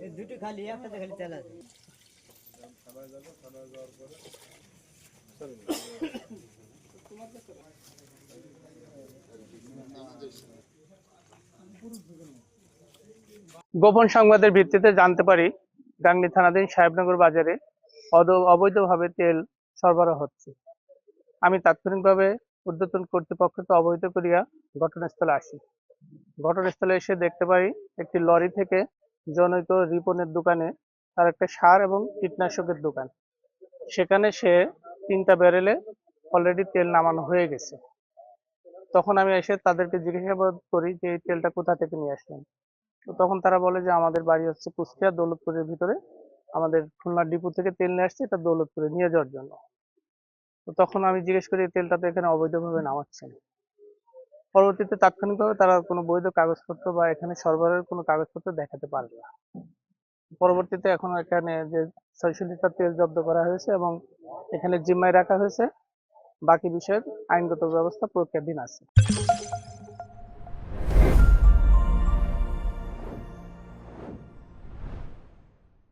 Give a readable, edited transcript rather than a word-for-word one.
এই দুটো খালি একটাতে খালি তেল আছে। গোপন সংবাদের ভিত্তিতে জানতে পারি গাংনী থানাধীন সাহেবনগর বাজারে অবৈধভাবে তেল সরবরাহ হচ্ছে। আমি তাৎক্ষণিকভাবে ঊর্ধ্বতন কর্তৃপক্ষকে অবহিত করিয়া ঘটনাস্থলে আসি। ঘটনাস্থলে এসে দেখতে পাই একটি লরি থেকে জনৈক রিপনের দোকানে তার একটা সার এবং কীটনাশকের দোকান। সেখানে সে 3টা ব্যারেলে অলরেডি তেল নামানো হয়ে গেছে। তখন আমি এসে তাদেরকে জিজ্ঞাসাবাদ করি যে এই তেলটা কোথা থেকে নিয়ে আসলেন। তো তখন তারা বলে যে আমাদের বাড়ি হচ্ছে কুষ্টিয়া দৌলতপুরের ভিতরে, আমাদের খুলনা ডিপো থেকে তেল নিয়ে আসছে, এটা দৌলতপুরে নিয়ে যাওয়ার জন্য। তো তখন আমি জিজ্ঞেস করি এই তেলটা তো এখানে অবৈধভাবে নামাচ্ছেন। পরবর্তীতে তাৎক্ষণিকভাবে তারা কোনো বৈধ কাগজপত্র বা এখানে সরবরাহের কোনো কাগজপত্র দেখাতে পারবে না। পরবর্তীতে এখন এখানে যে 600 লিটার তেল জব্দ করা হয়েছে এবং এখানে জিম্মায় রাখা হয়েছে, বাকি বিষয়ের আইনগত ব্যবস্থা প্রক্রিয়াধীন আছে।